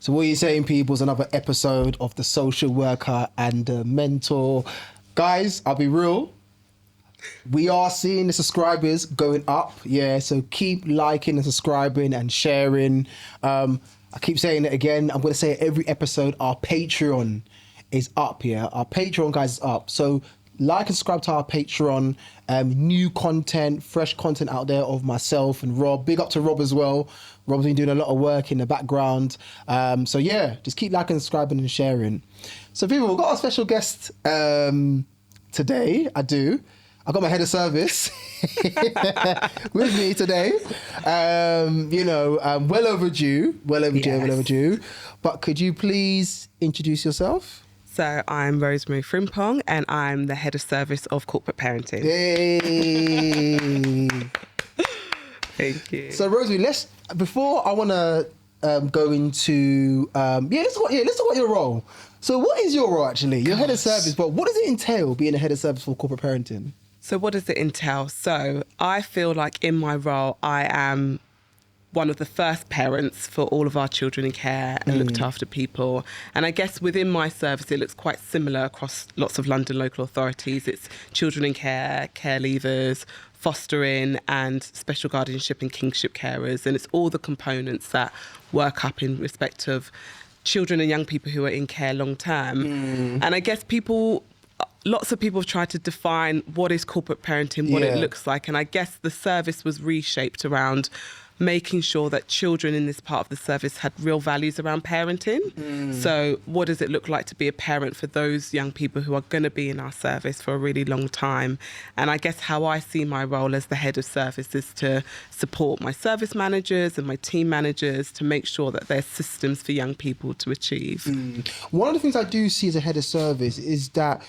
So what are you saying, people, is another episode of The Social Worker and the Mentor. Guys, I'll be real. We are seeing the subscribers going up. Yeah, so keep liking and subscribing and sharing. I keep saying it again. I'm going to say it every episode. Our Patreon is up, yeah? Our Patreon, guys, is up. So like and subscribe to our Patreon. New content, fresh content out there of myself and Rob. Big up to Rob as well. Rob's been doing a lot of work in the background. So yeah, just keep liking, subscribing and sharing. So people, we've got a special guest today. I got my head of service with me today. Well overdue. But could you please introduce yourself? So I'm Rosemary Frimpong and I'm the head of service of corporate parenting. Yay! Thank you. So Rosemary, before I want to go into, let's talk about your role. So what is your role actually? You're head of service, but what does it entail being a head of service for corporate parenting? So what does it entail? So I feel like in my role, I am one of the first parents for all of our children in care and looked after people. And I guess within my service, it looks quite similar across lots of London local authorities. It's children in care, care leavers, fostering and special guardianship and kingship carers. And it's all the components that work up in respect of children and young people who are in care long term. And I guess lots of people have tried to define what is corporate parenting, what it looks like. And I guess the service was reshaped around making sure that children in this part of the service had real values around parenting. So what does it look like to be a parent for those young people who are going to be in our service for a really long time? And I guess how I see my role as the head of service is to support my service managers and my team managers to make sure that there's systems for young people to achieve. One of the things I do see as a head of service is that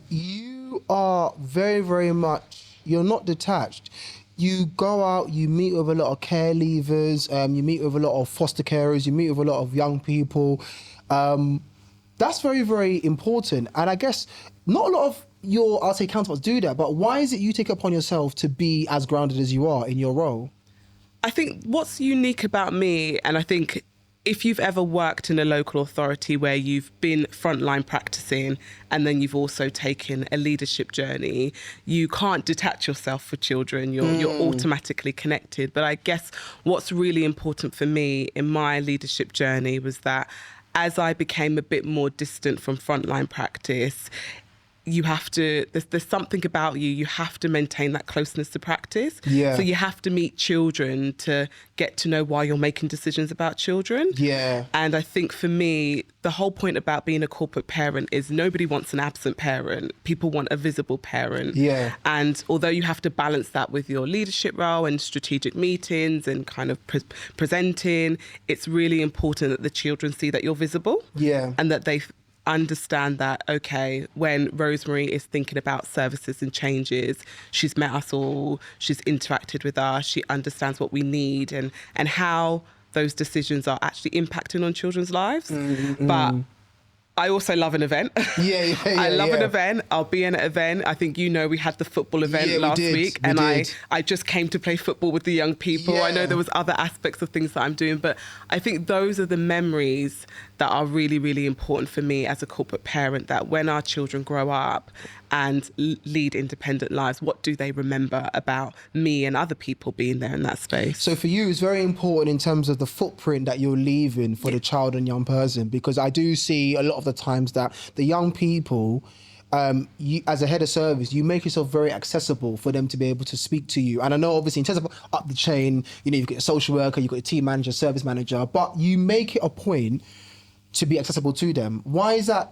you are very, very much, you're not detached. You go out, you meet with a lot of care leavers, you meet with a lot of foster carers, you meet with a lot of young people. That's very, very important. And I guess not a lot of your, I'll say, counterparts do that, but why is it you take it upon yourself to be as grounded as you are in your role? I think what's unique about me, and I think if you've ever worked in a local authority where you've been frontline practicing and then you've also taken a leadership journey, you can't detach yourself for children. You're automatically connected. But I guess what's really important for me in my leadership journey was that as I became a bit more distant from frontline practice, you have to, there's something about you have to maintain that closeness to practice. So you have to meet children to get to know why you're making decisions about children. And I think for me, the whole point about being a corporate parent is nobody wants an absent parent. People want a visible parent. And although you have to balance that with your leadership role and strategic meetings and kind of presenting, it's really important that the children see that you're visible. And that they understand that, okay, when Rosemary is thinking about services and changes, she's met us all, she's interacted with us, she understands what we need and how those decisions are actually impacting on children's lives. But I also love an event. I love an event. I'll be in an event. I think, we had the football event last week and I just came to play football with the young people. I know there was other aspects of things that I'm doing, but I think those are the memories that are really, really important for me as a corporate parent, that when our children grow up and lead independent lives, what do they remember about me and other people being there in that space? So for you, it's very important in terms of the footprint that you're leaving for the child and young person, because I do see a lot of the times that the young people, you, as a head of service, you make yourself very accessible for them to be able to speak to you. And I know obviously in terms of up the chain, you've got a social worker, you've got a team manager, service manager, but you make it a point to be accessible to them. Why is that,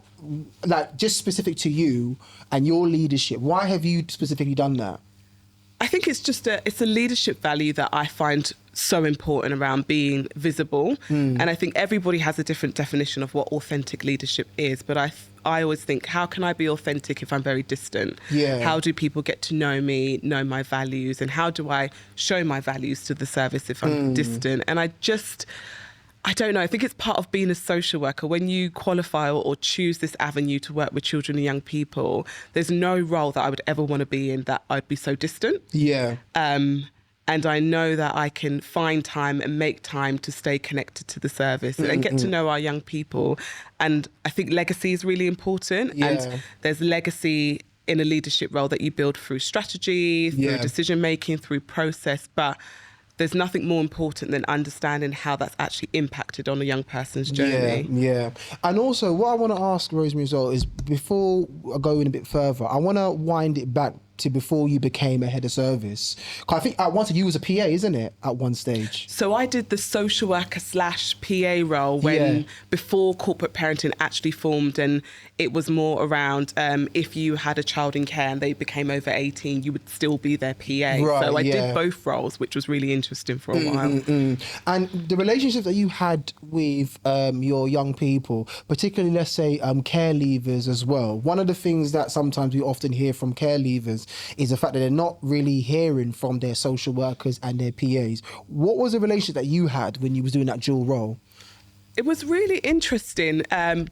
like, just specific to you and your leadership? Why have you specifically done that? I think it's just it's a leadership value that I find so important around being visible. And I think everybody has a different definition of what authentic leadership is. But I always think, how can I be authentic if I'm very distant? How do people get to know me, know my values? And how do I show my values to the service if I'm distant? And I don't know. I think it's part of being a social worker. When you qualify or choose this avenue to work with children and young people, there's no role that I would ever want to be in that I'd be so distant. And I know that I can find time and make time to stay connected to the service and get to know our young people. And I think legacy is really important. Yeah. And there's legacy in a leadership role that you build through strategy, through decision making, through process. But there's nothing more important than understanding how that's actually impacted on a young person's journey. Yeah. And also, what I want to ask Rosemary as well is, before I go in a bit further, I want to wind it back to before you became a head of service. 'Cause I think at one stage you was a PA, isn't it? At one stage. So I did the social worker / PA role when before corporate parenting actually formed, and it was more around if you had a child in care and they became over 18, you would still be their PA. Right, so I did both roles, which was really interesting for a while. And the relationship that you had with your young people, particularly, let's say, care leavers as well. One of the things that sometimes we often hear from care leavers is the fact that they're not really hearing from their social workers and their PAs. What was the relationship that you had when you was doing that dual role? It was really interesting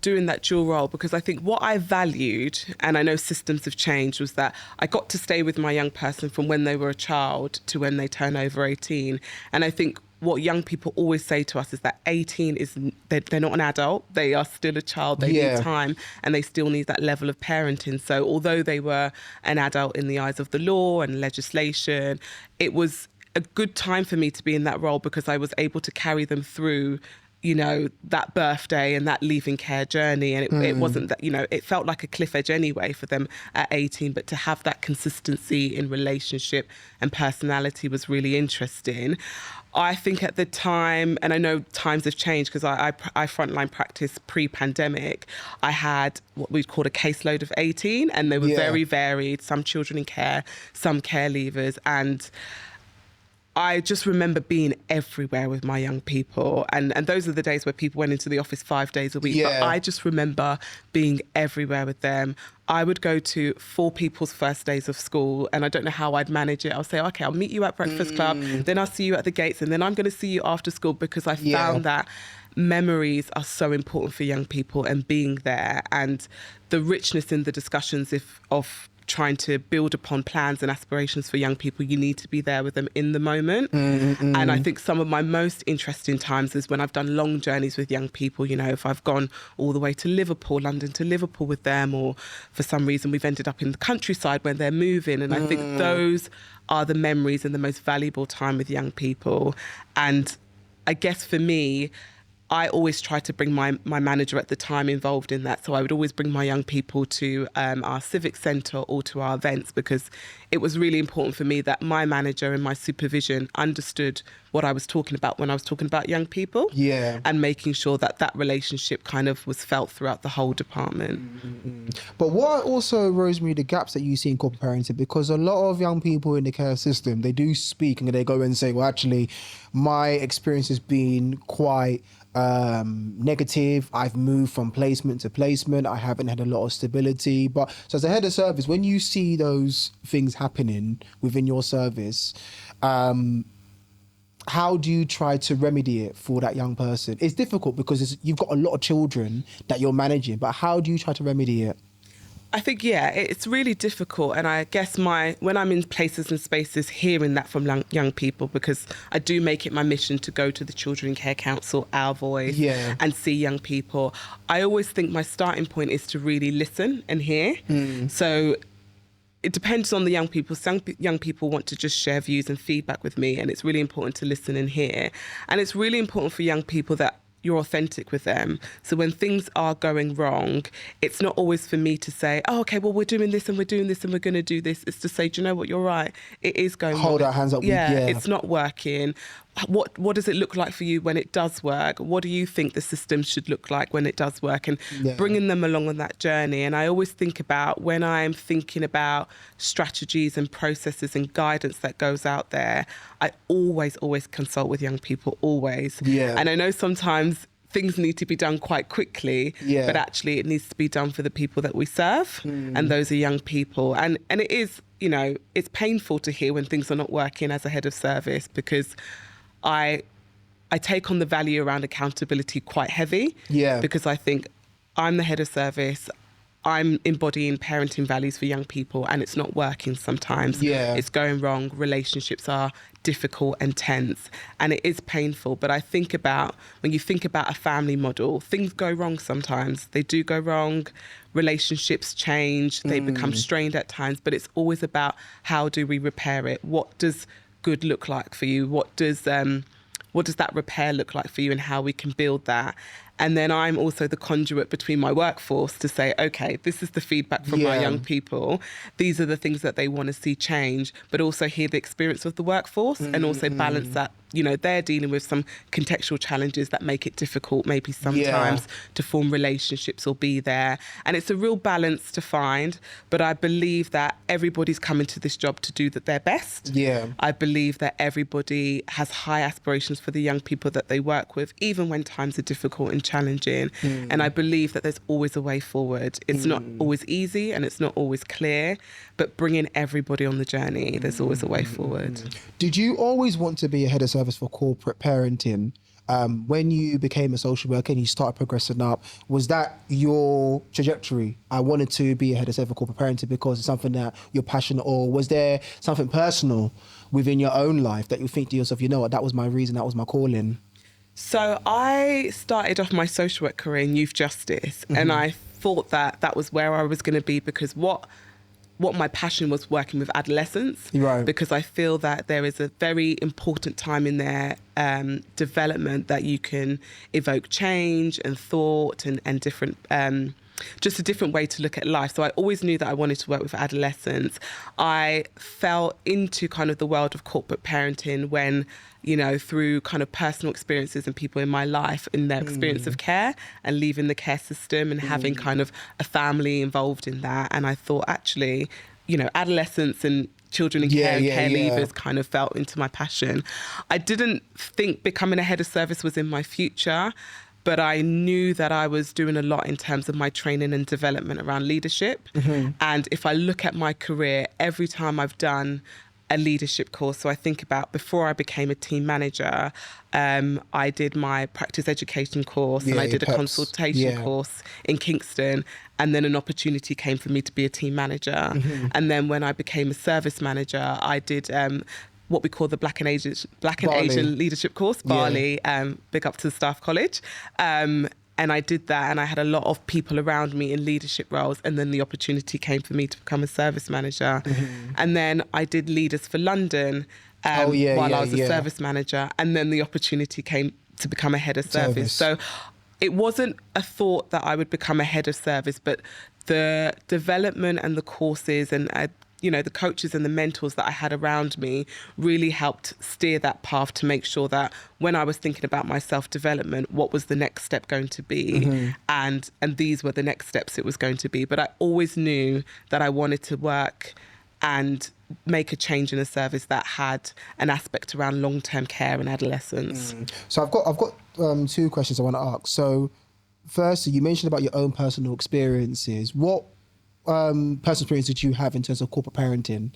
doing that dual role, because I think what I valued, and I know systems have changed, was that I got to stay with my young person from when they were a child to when they turn over 18. And I think what young people always say to us is that 18 is, they're not an adult, they are still a child, they need time, and they still need that level of parenting. So although they were an adult in the eyes of the law and legislation, it was a good time for me to be in that role, because I was able to carry them through, you know, that birthday and that leaving care journey. And it wasn't that, you know, it felt like a cliff edge anyway for them at 18, but to have that consistency in relationship and personality was really interesting. I think at the time, and I know times have changed because I frontline practice pre-pandemic, I had what we'd call a caseload of 18, and they were very varied, some children in care, some care leavers. And I just remember being everywhere with my young people. And those are the days where people went into the office 5 days a week. But I just remember being everywhere with them. I would go to 4 people's first days of school, and I don't know how I'd manage it. I'll say, okay, I'll meet you at breakfast club, then I'll see you at the gates, and then I'm going to see you after school, because I found that memories are so important for young people, and being there and the richness in the discussions of trying to build upon plans and aspirations for young people, you need to be there with them in the moment. And I think some of my most interesting times is when I've done long journeys with young people, you know, if I've gone all the way to Liverpool, London to Liverpool with them, or for some reason we've ended up in the countryside when they're moving. And I think those are the memories and the most valuable time with young people. And I guess for me, I always tried to bring my manager at the time involved in that. So I would always bring my young people to our civic centre or to our events, because it was really important for me that my manager and my supervision understood what I was talking about when I was talking about young people. And making sure that that relationship kind of was felt throughout the whole department. But what are also, Rosemary, the gaps that you see in corporate parenting? Because a lot of young people in the care system, they do speak and they go and say, well, actually, my experience has been quite negative. I've moved from placement to placement. I haven't had a lot of stability. But so as a head of service, when you see those things happening within your service, how do you try to remedy it for that young person? It's difficult because you've got a lot of children that you're managing, but how do you try to remedy it? I think, it's really difficult. And I guess when I'm in places and spaces hearing that from young people, because I do make it my mission to go to the Children in Care Council, Our Voice, and see young people, I always think my starting point is to really listen and hear. So it depends on the young people. Some young people want to just share views and feedback with me, and it's really important to listen and hear. And it's really important for young people that you're authentic with them. So when things are going wrong, it's not always for me to say, oh, okay, well, we're doing this and we're doing this and we're going to do this. It's to say, do you know what, you're right. It is going wrong. Hold our hands up. It's not working. What does it look like for you when it does work? What do you think the system should look like when it does work? And bringing them along on that journey. And I always think about, when I'm thinking about strategies and processes and guidance that goes out there, I always consult with young people, always. And I know sometimes things need to be done quite quickly, but actually it needs to be done for the people that we serve, and those are young people. And it is, you know, it's painful to hear when things are not working as a head of service, because I take on the value around accountability quite heavy, because I think I'm the head of service. I'm embodying parenting values for young people and it's not working sometimes. Yeah. It's going wrong. Relationships are difficult and tense and it is painful. But I think about, when you think about a family model, things go wrong sometimes. They do go wrong. Relationships change. They become strained at times. But it's always about, how do we repair it? What does good look like for you? What does that repair look like for you, and how we can build that? And then I'm also the conduit between my workforce to say, okay, this is the feedback from my young people. These are the things that they want to see change, but also hear the experience of the workforce and also balance that. You know, they're dealing with some contextual challenges that make it difficult maybe sometimes to form relationships or be there. And it's a real balance to find. But I believe that everybody's coming to this job to do their best. Yeah. I believe that everybody has high aspirations for the young people that they work with, even when times are difficult and challenging. And I believe that there's always a way forward. It's not always easy and it's not always clear, but bringing everybody on the journey, there's always a way forward. Did you always want to be a head of service for corporate parenting? When you became a social worker and you started progressing up, was that your trajectory? I wanted to be a head of service for corporate parenting because it's something that you're passionate, or was there something personal within your own life that you think to yourself, you know what, that was my reason, that was my calling? So I started off my social work career in youth justice, and I thought that was where I was going to be, because what my passion was working with adolescents, Right. because I feel that there is a very important time in their development that you can evoke change and thought and different, just a different way to look at life. So I always knew that I wanted to work with adolescents. I fell into kind of the world of corporate parenting when, you know, through kind of personal experiences and people in my life, in their experience of care and leaving the care system and having kind of a family involved in that. And I thought, actually, you know, adolescents and children in care, care leavers kind of fell into my passion. I didn't think becoming a head of service was in my future, but I knew that I was doing a lot in terms of my training and development around leadership. And if I look at my career, every time I've done a leadership course, so I think about before I became a team manager, I did my practice education course and I did a consultation course in Kingston, and then an opportunity came for me to be a team manager. And then when I became a service manager, I did what we call the Black and Asian Leadership course, Bali, big up to the Staff College. And I did that, and I had a lot of people around me in leadership roles, and then the opportunity came for me to become a service manager. And then I did Leaders for London while I was a service manager, and then the opportunity came to become a head of service. So it wasn't a thought that I would become a head of service, but the development and the courses and you know, the coaches and the mentors that I had around me really helped steer that path to make sure that when I was thinking about my self-development, what was the next step going to be? And these were the next steps it was going to be. But I always knew that I wanted to work and make a change in a service that had an aspect around long-term care and adolescence. So I've got two questions I want to ask. So firstly, you mentioned about your own personal experiences. What personal experience did you have in terms of corporate parenting,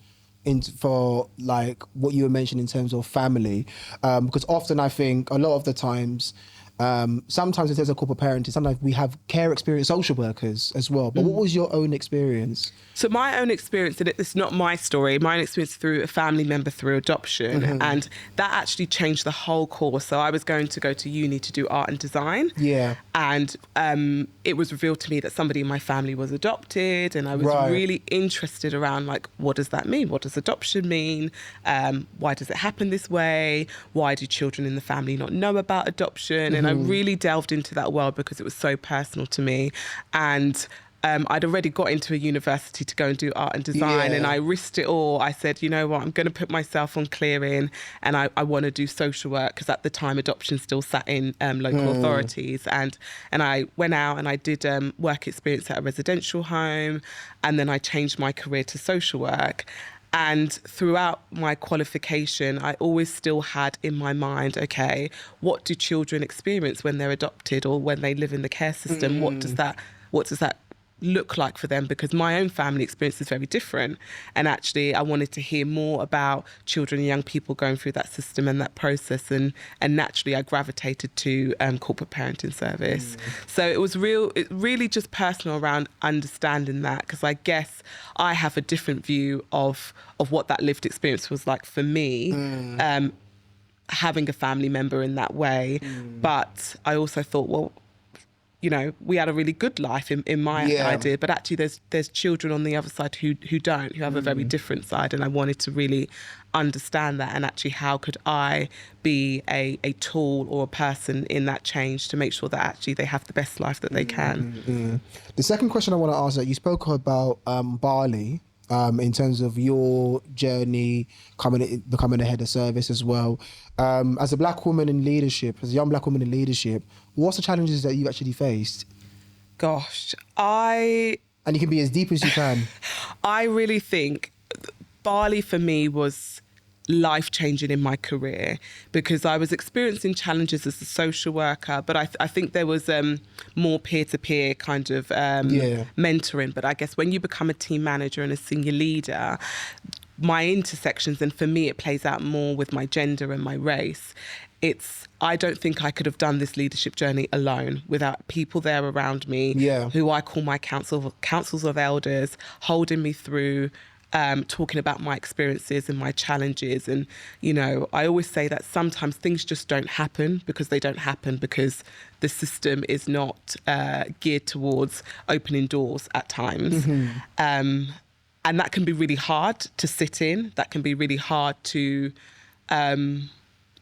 for like what you were mentioning in terms of family? Because often I think a lot of the times, sometimes in terms of corporate parenting, sometimes we have care experience social workers as well. But what was your own experience? So my own experience, and it's not my story, my own experience through a family member through adoption. And that actually changed the whole course. So I was going to go to uni to do art and design. And it was revealed to me that somebody in my family was adopted, and I was really interested around, like, what does that mean? What does adoption mean? Why does it happen this way? Why do children in the family not know about adoption? And I really delved into that world because it was so personal to me. And I'd already got into a university to go and do art and design, and I risked it all. I said, you know what, I'm going to put myself on clearing, and I want to do social work, because at the time adoption still sat in local authorities. And I went out and I did work experience at a residential home, and then I changed my career to social work. And throughout my qualification, I always still had in my mind, okay, what do children experience when they're adopted or when they live in the care system? What does that look like for them, because my own family experience is very different. And actually I wanted to hear more about children and young people going through that system and that process, and naturally I gravitated to corporate parenting service. So it was really just personal around understanding that, because I guess I have a different view of what that lived experience was like for me, having a family member in that way. But I also thought, well, you know, we had a really good life in my idea, but actually there's children on the other side who have a very different side, and I wanted to really understand that, and actually how could I be a tool or a person in that change to make sure that actually they have the best life that they can. The second question I want to ask, that you spoke about Bali, in terms of your journey becoming a head of service as well. As a black woman in leadership, as a young black woman in leadership, what's the challenges that you've actually faced? Gosh, and you can be as deep as you can. I really think Bali for me was life-changing in my career, because I was experiencing challenges as a social worker, but I think there was more peer-to-peer kind of mentoring. But I guess when you become a team manager and a senior leader, my intersections, and for me it plays out more with my gender and my race, I don't think I could have done this leadership journey alone without people there around me, who I call my councils of elders, holding me through, talking about my experiences and my challenges. And, you know, I always say that sometimes things just don't happen because they don't happen because the system is not geared towards opening doors at times. And that can be really hard to sit in. That can be really hard to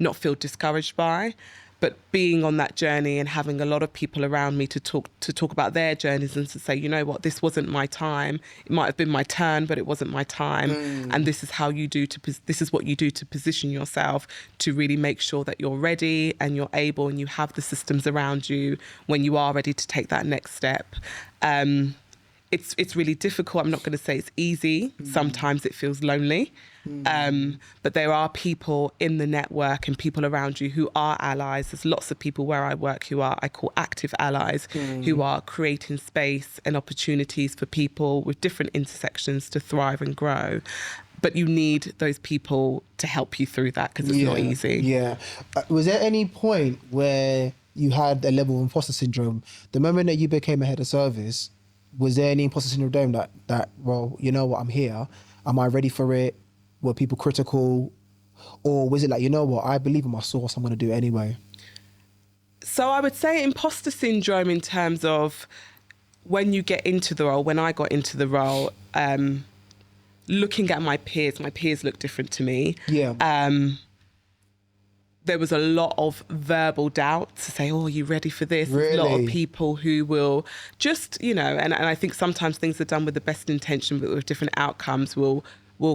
not feel discouraged by. But being on that journey and having a lot of people around me to talk about their journeys and to say, you know what, this wasn't my time. It might have been my turn, but it wasn't my time. And this is how you do this is what you do to position yourself to really make sure that you're ready and you're able and you have the systems around you when you are ready to take that next step. It's really difficult. I'm not going to say it's easy. Sometimes it feels lonely. But there are people in the network and people around you who are allies. There's lots of people where I work who are, I call active allies, who are creating space and opportunities for people with different intersections to thrive and grow. But you need those people to help you through that, because it's not easy. Was there any point where you had a level of imposter syndrome? The moment that you became a head of service, was there any imposter syndrome that, well, you know what, I'm here. Am I ready for it? Were people critical? Or was it like, you know what, I believe in my source, I'm going to do it anyway? So I would say imposter syndrome in terms of when you get into the role, when I got into the role, looking at my peers look different to me. There was a lot of verbal doubt to say, oh, are you ready for this? Really? There's a lot of people who will just, you know, and I think sometimes things are done with the best intention, but with different outcomes will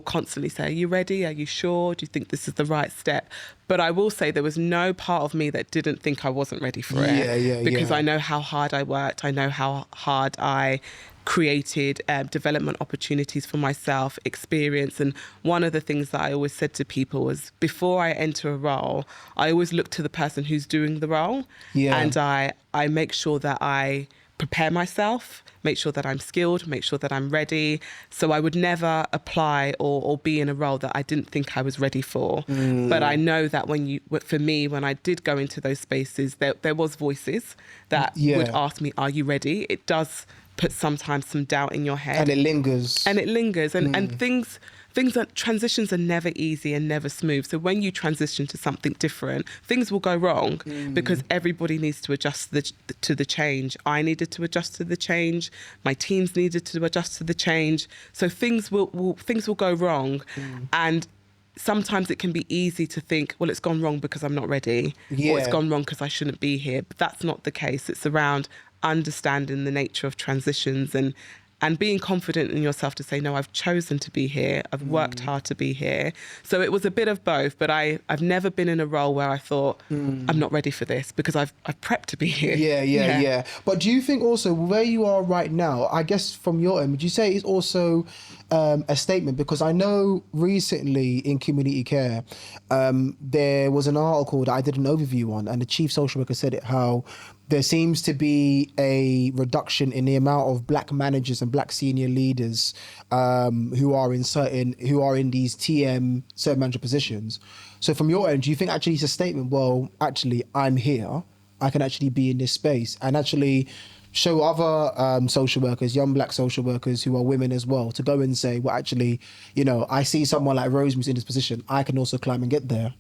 constantly say, are you ready? Are you sure? Do you think this is the right step? But I will say there was no part of me that didn't think I wasn't ready for it. Because I know how hard I worked. I know how hard I created development opportunities for myself, experience. And one of the things that I always said to people was, before I enter a role, I always look to the person who's doing the role. And I make sure that I prepare myself, make sure that I'm skilled, make sure that I'm ready. So I would never apply or be in a role that I didn't think I was ready for. But I know that for me, when I did go into those spaces, there was voices that would ask me, are you ready? It does put sometimes some doubt in your head. And it lingers. And transitions are never easy and never smooth. So when you transition to something different, things will go wrong because everybody needs to adjust to the change. I needed to adjust to the change. My teams needed to adjust to the change. So things will go wrong. And sometimes it can be easy to think, well, it's gone wrong because I'm not ready, or it's gone wrong because I shouldn't be here. But that's not the case. It's around understanding the nature of transitions and being confident in yourself to say, no, I've chosen to be here. I've worked hard to be here. So it was a bit of both, but I've never been in a role where I thought, I'm not ready for this, because I've prepped to be here. Yeah. But do you think also where you are right now, I guess from your end, would you say it's also a statement, because I know recently in community care, there was an article that I did an overview on, and the chief social worker said it, how there seems to be a reduction in the amount of black managers and black senior leaders who are in these TM certain manager positions. So from your end, do you think actually it's a statement, well, actually I'm here, I can actually be in this space and actually show other social workers, young black social workers who are women as well, to go and say, well, actually, you know, I see someone like Rosemary's in this position, I can also climb and get there?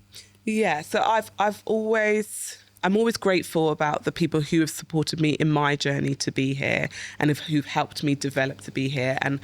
Yeah, so I'm always grateful about the people who have supported me in my journey to be here and who've helped me develop to be here. And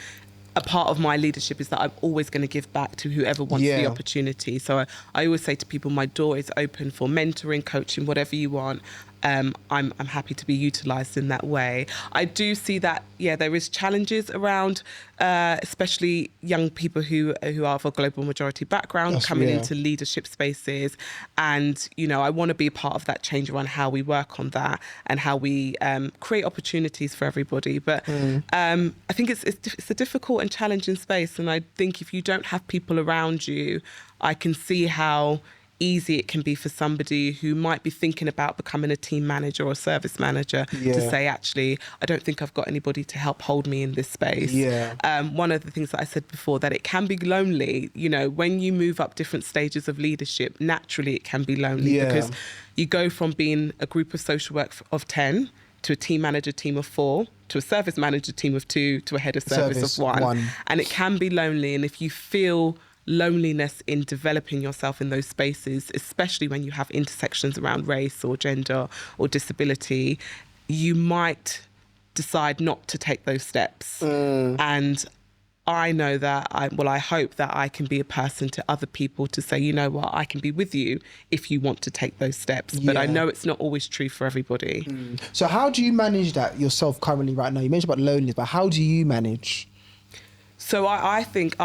a part of my leadership is that I'm always going to give back to whoever wants the opportunity. So I always say to people, my door is open for mentoring, coaching, whatever you want. I'm happy to be utilised in that way. I do see that, there is challenges around, especially young people who are of a global majority background coming into leadership spaces. And, you know, I want to be a part of that change around how we work on that and how we create opportunities for everybody. But I think it's a difficult and challenging space. And I think if you don't have people around you, I can see how easy it can be for somebody who might be thinking about becoming a team manager or a service manager to say, actually, I don't think I've got anybody to help hold me in this space. One of the things that I said before, that it can be lonely, you know, when you move up different stages of leadership, naturally it can be lonely because you go from being a group of social work of 10 to a team manager team of 4, to a service manager team of 2, to a head of service of 1. And it can be lonely. And if you feel loneliness in developing yourself in those spaces, especially when you have intersections around race or gender or disability, you might decide not to take those steps. And I know that I hope that I can be a person to other people to say, you know what, I can be with you if you want to take those steps. But I know it's not always true for everybody. So how do you manage that yourself currently right now? You mentioned about loneliness, but how do you manage? So I think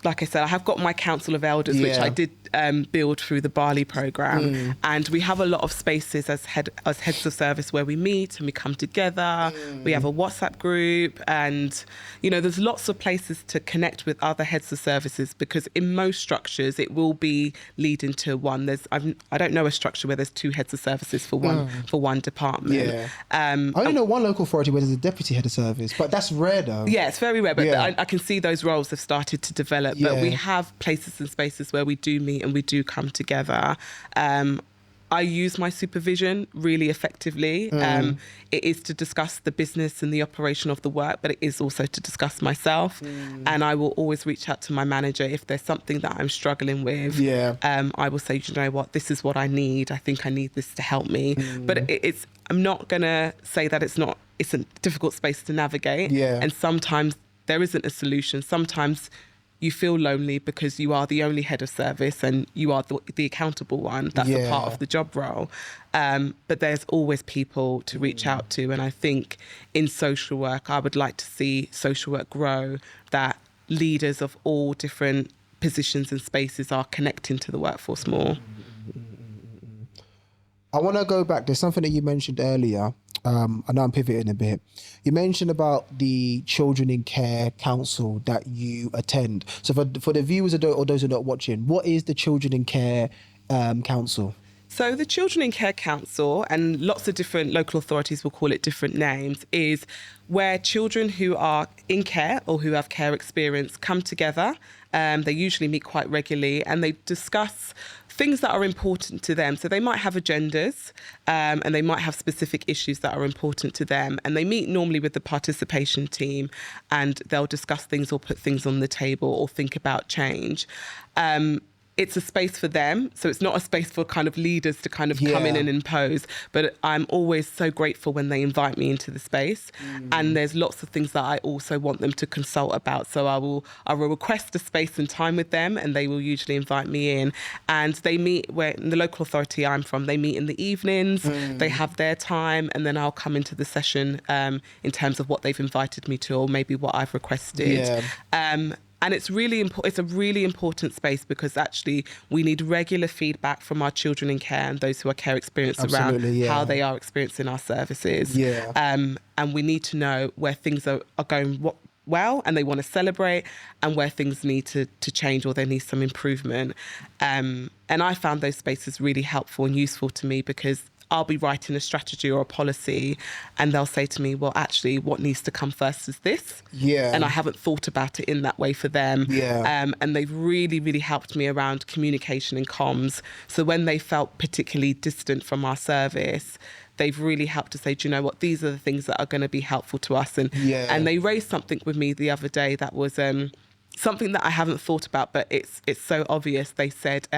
like I said, I have got my council of elders, which I did build through the Bali programme. And we have a lot of spaces as heads of service where we meet and we come together. We have a WhatsApp group, and, you know, there's lots of places to connect with other heads of services, because in most structures it will be leading to one. I don't know a structure where there's 2 heads of services for one department. I only know one local authority where there's a deputy head of service, but that's rare though. Yeah, it's very rare, but I can see those roles have started to develop. But we have places and spaces where we do meet and we do come together. I use my supervision really effectively. It is to discuss the business and the operation of the work, but it is also to discuss myself. And I will always reach out to my manager if there's something that I'm struggling with. I will say, you know what, this is what I need. I think I need this to help me. But I'm not going to say that it's a difficult space to navigate. And sometimes there isn't a solution. Sometimes you feel lonely because you are the only head of service and you are the accountable one. That's a part of the job role. But there's always people to reach out to. And I think in social work, I would like to see social work grow, that leaders of all different positions and spaces are connecting to the workforce more. I want to go back. There's something that you mentioned earlier. I know I'm pivoting a bit. You mentioned about the Children in Care Council that you attend. So for the viewers or those who are not watching, what is the Children in Care Council? So the Children in Care Council, and lots of different local authorities will call it different names, is where children who are in care or who have care experience come together. They usually meet quite regularly and they discuss things that are important to them. So they might have agendas and they might have specific issues that are important to them. And they meet normally with the participation team and they'll discuss things or put things on the table or think about change. It's a space for them. So it's not a space for kind of leaders to kind of come in and impose. But I'm always so grateful when they invite me into the space. And there's lots of things that I also want them to consult about. So I will request a space and time with them and they will usually invite me in. And they meet where in the local authority I'm from, they meet in the evenings, they have their time, and then I'll come into the session in terms of what they've invited me to or maybe what I've requested. And it's really it's a really important space because actually we need regular feedback from our children in care and those who are care experienced around how they are experiencing our services. And we need to know where things are going, well and they want to celebrate, and where things need to change or there needs some improvement. And I found those spaces really helpful and useful to me, because I'll be writing a strategy or a policy and they'll say to me, well, actually, what needs to come first is this. Yeah. And I haven't thought about it in that way for them. Yeah. And they've really, really helped me around communication and comms. So when they felt particularly distant from our service, they've really helped to say, do you know what, these are the things that are going to be helpful to us. And they raised something with me the other day that was something that I haven't thought about, but it's so obvious. They said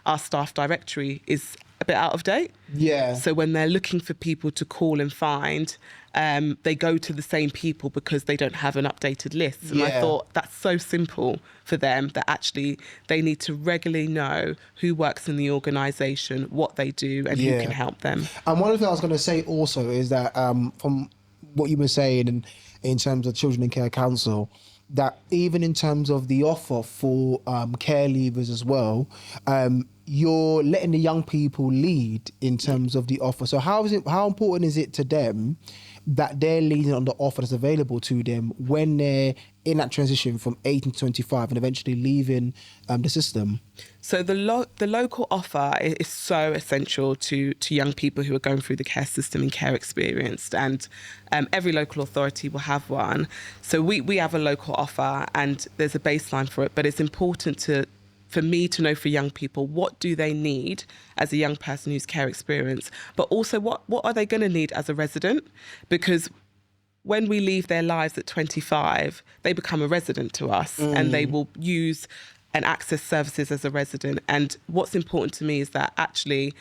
our staff directory is a bit out of date. Yeah. So when they're looking for people to call and find, they go to the same people because they don't have an updated list. And I thought that's so simple for them, that actually they need to regularly know who works in the organisation, what they do, and who can help them. And one of the things I was going to say also is that from what you were saying in terms of Children in Care Council, that even in terms of the offer for care leavers as well, you're letting the young people lead in terms of the offer. So how important is it to them that they're leading on the offer that's available to them when they're in that transition from 18 to 25 and eventually leaving the system? So the local offer is so essential to young people who are going through the care system and care experienced, and every local authority will have one. So we have a local offer and there's a baseline for it, but it's important for me to know for young people, what do they need as a young person who's care experienced, but also what are they going to need as a resident? Because when we leave their lives at 25, they become a resident to us and they will use and access services as a resident. And what's important to me is that actually,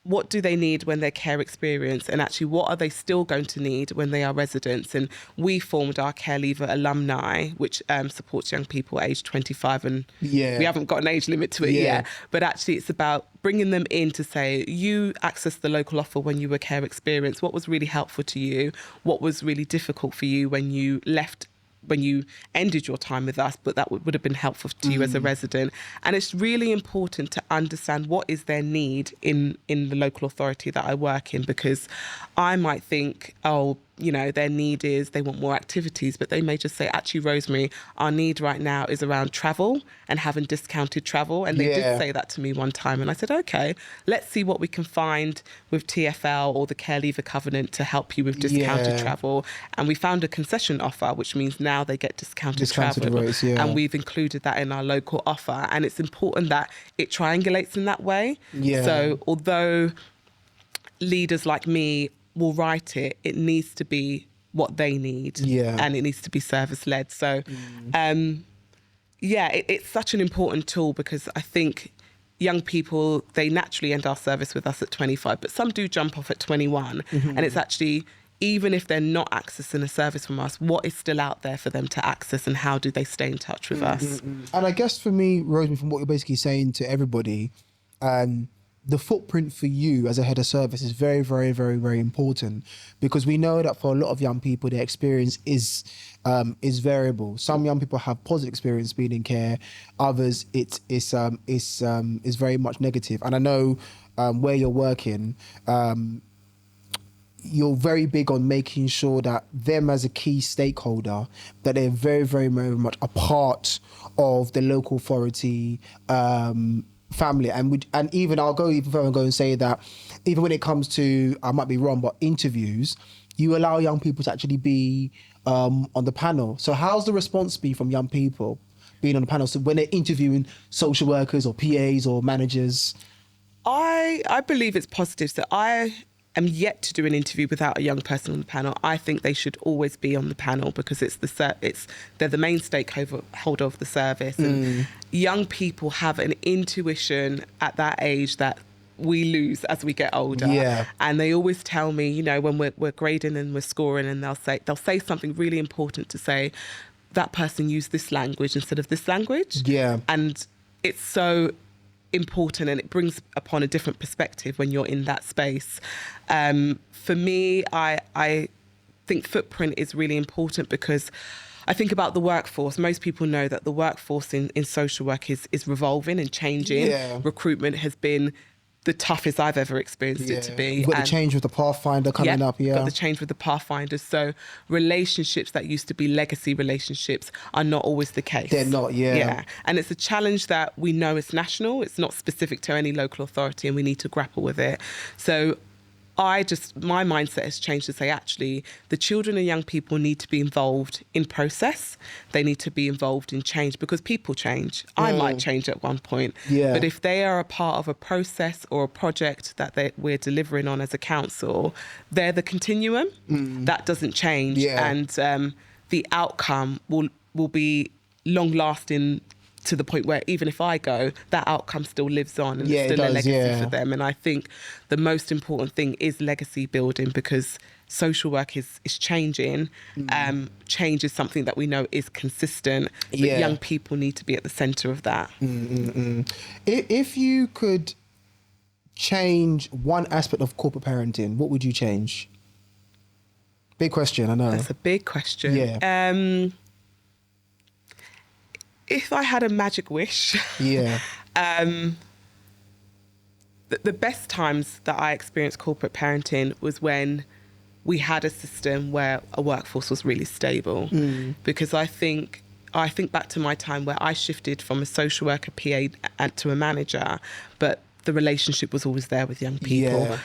what do they need when they're care experienced, and actually what are they still going to need when they are residents? And we formed our Care Leaver Alumni, which supports young people aged 25, and we haven't got an age limit to it yet, but actually it's about bringing them in to say, you accessed the local offer when you were care experienced. What was really helpful to you? What was really difficult for you when you left, when you ended your time with us, but that would have been helpful to you as a resident? And it's really important to understand what is their need in the local authority that I work in, because I might think, oh, you know, their need is they want more activities, but they may just say, actually, Rosemary, our need right now is around travel and having discounted travel. And they did say that to me one time. And I said, okay, let's see what we can find with TFL or the Care Leaver Covenant to help you with discounted travel. And we found a concession offer, which means now they get discounted travel. Rates, and we've included that in our local offer. And it's important that it triangulates in that way. So although leaders like me will write it, it needs to be what they need, and it needs to be service led. So it's such an important tool, because I think young people, they naturally end our service with us at 25, but some do jump off at 21. And it's actually, even if they're not accessing a service from us, what is still out there for them to access, and how do they stay in touch with us? And I guess for me, Rosemary, from what you're basically saying to everybody, the footprint for you as a head of service is very, very, very, very important, because we know that for a lot of young people, their experience is variable. Some young people have positive experience being in care, others it's very much negative. And I know where you're working, you're very big on making sure that them as a key stakeholder, that they're very, very, very much a part of the local authority family. And even I'll go even further and go and say that even when it comes to, I might be wrong, but interviews, you allow young people to actually be on the panel. So how's the response be from young people being on the panel? So when they're interviewing social workers or PAs or managers? I believe it's positive. So I am yet to do an interview without a young person on the panel. I think they should always be on the panel, because they're the main stakeholder of the service. And young people have an intuition at that age that we lose as we get older. And they always tell me, you know, when we're grading and we're scoring, and they'll say something really important to say, that person used this language instead of this language. And it's so important, and it brings upon a different perspective when you're in that space. For me, I think footprint is really important, because I think about the workforce. Most people know that the workforce in social work is revolving and changing. Recruitment has been the toughest I've ever experienced it to be. You've got the change with the Pathfinder coming up, got the change with the Pathfinders. So relationships that used to be legacy relationships are not always the case. They're not, Yeah. And it's a challenge that we know is national. It's not specific to any local authority, and we need to grapple with it. So my mindset has changed to say, actually, the children and young people need to be involved in process. They need to be involved in change, because people change. I might change at one point. Yeah. But if they are a part of a process or a project that we're delivering on as a council, they're the continuum. That doesn't change. Yeah. And the outcome will be long lasting, to the point where even if I go, that outcome still lives on, and it's still a legacy for them. And I think the most important thing is legacy building, because social work is changing. Change is something that we know is consistent, but young people need to be at the centre of that. If you could change one aspect of corporate parenting, what would you change? Big question, I know. That's a big question. Yeah. If I had a magic wish, the best times that I experienced corporate parenting was when we had a system where a workforce was really stable. Because I think back to my time where I shifted from a social worker PA to a manager, but the relationship was always there with young people.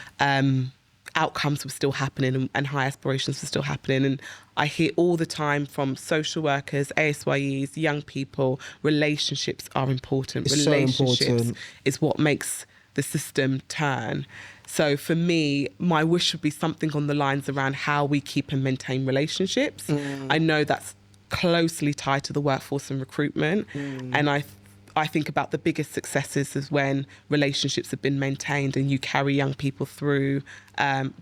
Outcomes were still happening, and high aspirations were still happening. And I hear all the time from social workers, ASYEs, young people, relationships are important. It's relationships so important. is what makes the system turn. So for me, my wish would be something on the lines around how we keep and maintain relationships. I know that's closely tied to the workforce and recruitment. And I think about the biggest successes is when relationships have been maintained and you carry young people through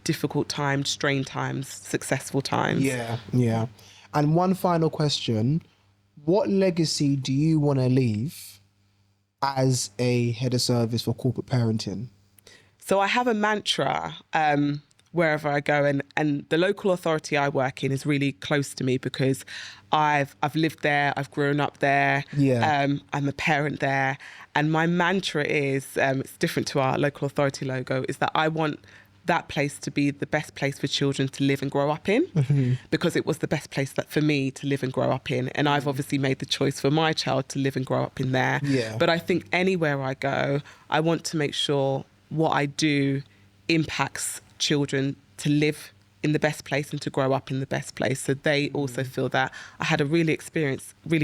difficult times, strained times, successful times. Yeah. And one final question. What legacy do you want to leave as a head of service for corporate parenting? So I have a mantra wherever I go, and the local authority I work in is really close to me because I've lived there, I've grown up there, I'm a parent there, and my mantra is, it's different to our local authority logo, is that I want that place to be the best place for children to live and grow up in, because it was the best place for me to live and grow up in, and I've obviously made the choice for my child to live and grow up in there. But I think anywhere I go, I want to make sure what I do impacts children to live in the best place and to grow up in the best place, so they also feel that I had a really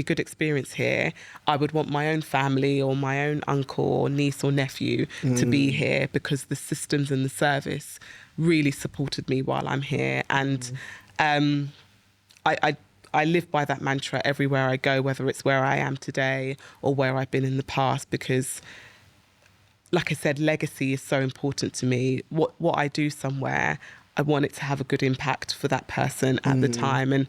good experience here. I would want my own family or my own uncle or niece or nephew to be here, because the systems and the service really supported me while I'm here. And I live by that mantra everywhere I go, whether it's where I am today or where I've been in the past, because like I said, legacy is so important to me. What I do somewhere, I want it to have a good impact for that person at the time. And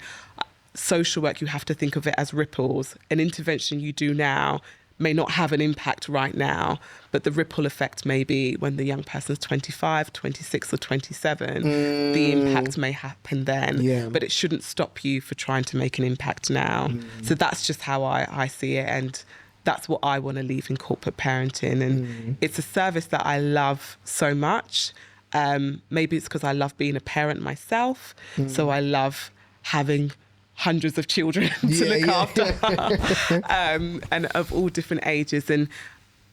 social work, you have to think of it as ripples. An intervention you do now may not have an impact right now, but the ripple effect may be when the young person's 25, 26 or 27, the impact may happen then, but it shouldn't stop you for trying to make an impact now. So that's just how I see it. And that's what I want to leave in corporate parenting. And it's a service that I love so much. Maybe it's because I love being a parent myself. So I love having hundreds of children to look after, and of all different ages. And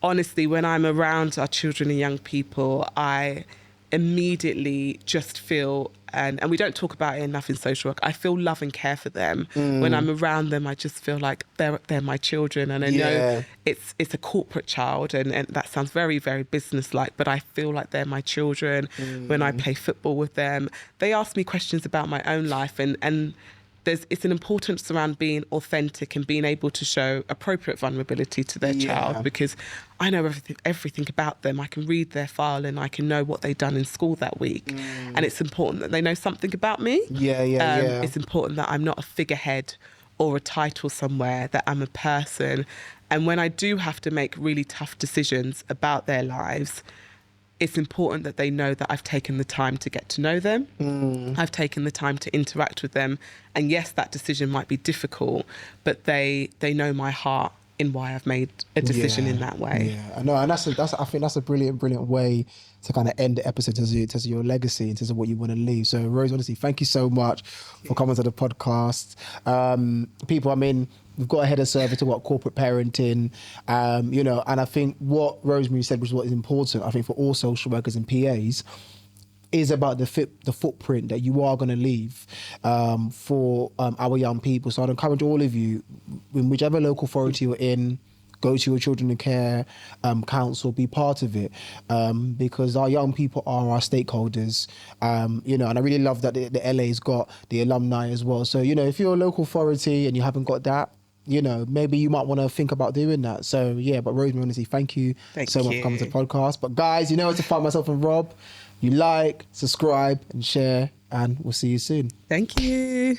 honestly, when I'm around our children and young people, I immediately just feel, and we don't talk about it enough in social work, I feel love and care for them. When I'm around them, I just feel like they're my children. And I know it's a corporate child, and that sounds very, very business-like, but I feel like they're my children. When I play football with them, they ask me questions about my own life, and it's an importance around being authentic and being able to show appropriate vulnerability to their child, because I know everything about them. I can read their file and I can know what they've done in school that week. And it's important that they know something about me. It's important that I'm not a figurehead or a title somewhere, that I'm a person. And when I do have to make really tough decisions about their lives, it's important that they know that I've taken the time to get to know them. I've taken the time to interact with them. And yes, that decision might be difficult, but they know my heart in why I've made a decision in that way. Yeah, I know, and that's I think that's a brilliant way to kind of end the episode in terms of your legacy, in terms of what you want to leave. So, Rose, honestly, thank you so much for coming to the podcast. People, I mean, we've got a head of service to what corporate parenting, you know, and I think what Rosemary said was what is important. I think for all social workers and PAs, is about the footprint that you are going to leave for our young people. So I'd encourage all of you, in whichever local authority you're in, go to your children in care council, be part of it, because our young people are our stakeholders, you know, and I really love that the LA's got the alumni as well. So, you know, if you're a local authority and you haven't got that, you know, maybe you might want to think about doing that. So, yeah, but Rosemary, honestly, thank you so much for coming to the podcast. But guys, you know where to find myself and Rob. You like, subscribe and share, and we'll see you soon. Thank you.